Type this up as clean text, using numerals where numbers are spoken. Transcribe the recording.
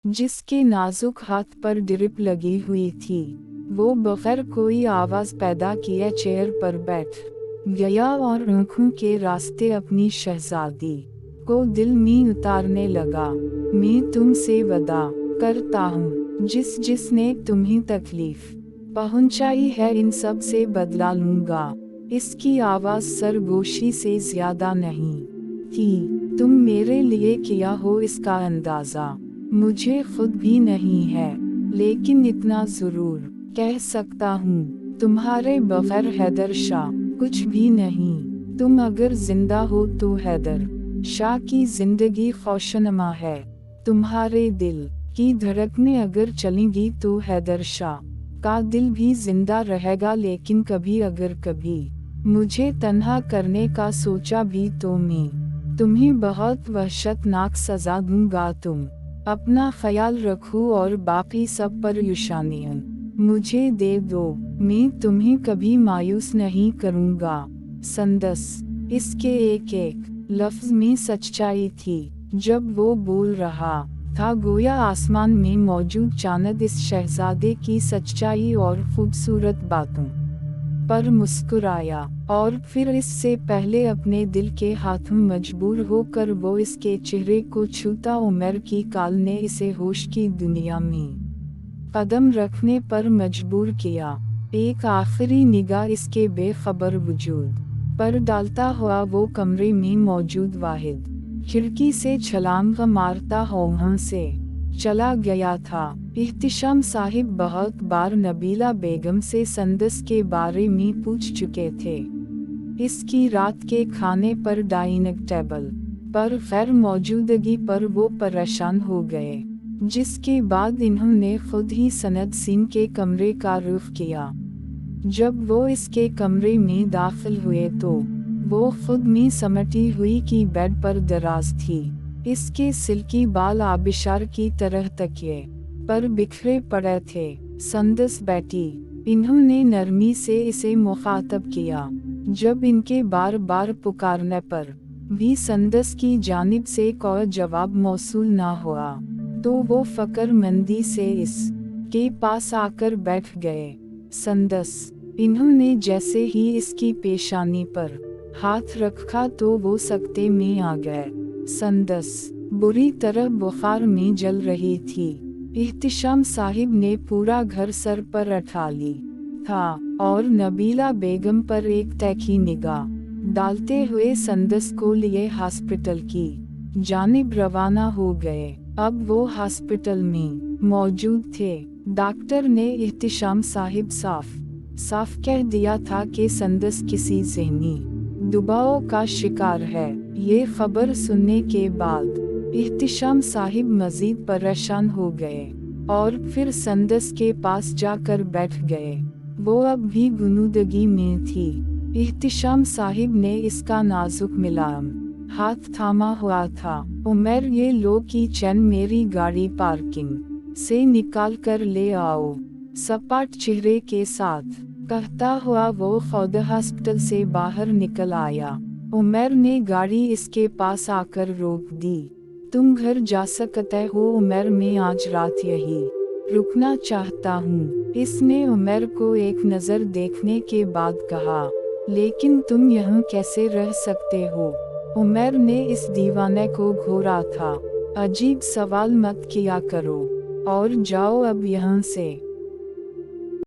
जिसके नाजुक हाथ पर ड्रिप लगी हुई थी। वो बगैर कोई आवाज पैदा किए चेयर पर बैठ गया और आँखों के रास्ते अपनी शहजादी को दिल में उतारने लगा। मैं तुमसे वादा करता हूँ, जिसने तुम्हें तकलीफ पहुंचाई है इन सब से बदला लूंगा। इसकी आवाज सरगोशी से ज्यादा नहीं थी। तुम मेरे लिए किया हो इसका अंदाजा मुझे खुद भी नहीं है, लेकिन इतना जरूर कह सकता हूँ, तुम्हारे बगैर हैदर शाह कुछ भी नहीं। तुम अगर जिंदा हो तो हैदर शाह की जिंदगी खुशनुमा है। तुम्हारे दिल की धड़कनें अगर चलेंगी तो हैदर शाह का दिल भी जिंदा रहेगा। लेकिन कभी अगर कभी मुझे तन्हा करने का सोचा भी तो मैं तुम्हें बहुत वहशतनाक सजा दूंगा। तुम अपना ख्याल रखो और बाकी सब परेशानियां मुझे दे दो। मैं तुम्हें कभी मायूस नहीं करूंगा। संदस इसके एक एक लफ्ज में सच्चाई थी। जब वो बोल रहा था गोया आसमान में मौजूद चांद इस शहजादे की सच्चाई और खूबसूरत बातों पर मुस्कुराया, और फिर इससे पहले अपने दिल के हाथों मजबूर होकर वो इसके चेहरे को छूता उमर की काल ने इसे होश की दुनिया में कदम रखने पर मजबूर किया। एक आखिरी निगाह इसके बेखबर वजूद पर डालता हुआ वो कमरे में मौजूद वाहिद खिड़की से छलांग मारता हो वहां से चला गया था। इहतिशाम साहिब बहुत बार नबीला बेगम से संदस के बारे में पूछ चुके थे। इसकी रात के खाने पर डाइनिंग टेबल पर गैर मौजूदगी पर वो परेशान हो गए, जिसके बाद इन्होंने खुद ही सनद सिंह के कमरे का रुख किया। जब वो इसके कमरे में दाखिल हुए तो वो खुद में समटी हुई की बेड पर दराज थी। इसके सिल्की बाल आबिशार की तरह तकिए पर बिखरे पड़े थे। संदस बैठी। इन्होंने नरमी से इसे मुखातब किया। जब इनके बार बार पुकारने पर भी संदस की जानिब से कोई जवाब मौसूल ना हुआ तो वो फकरमंदी से इस के पास आकर बैठ गए। संदस इन्होंने जैसे ही इसकी पेशानी पर हाथ रखा तो वो सकते में आ गए। संदस बुरी तरह बुखार में जल रही थी। इहतिशाम साहिब ने पूरा घर सर पर उठा ली था और नबीला बेगम पर एक तैखी निगाह डालते हुए संदस को लिए हॉस्पिटल की जानिब रवाना हो गए। अब वो हॉस्पिटल में मौजूद थे। डॉक्टर ने इहतिशाम साहिब साफ कह दिया था कि संदस किसी ज़हनी दबाव का शिकार है। ये खबर सुनने के बाद इहतिशाम साहिब मजीद परेशान हो गए और फिर संदस के पास जाकर बैठ गए। वो अब भी गुनूदगी में थी। इहतिशाम साहिब ने इसका नाजुक मुलायम हाथ थामा हुआ था। उमर ये लो की चैन मेरी गाड़ी पार्किंग से निकाल कर ले आओ, सपाट चेहरे के साथ कहता हुआ वो खुद हॉस्पिटल से बाहर निकल आया। उमर ने गाड़ी इसके पास आकर रोक दी। तुम घर जा सकते हो उमर, मैं आज रात यही रुकना चाहता हूँ, इसने उमर को एक नज़र देखने के बाद कहा। लेकिन तुम यहाँ कैसे रह सकते हो? उमर ने इस दीवाने को घूरा था। अजीब सवाल मत किया करो और जाओ अब यहाँ से।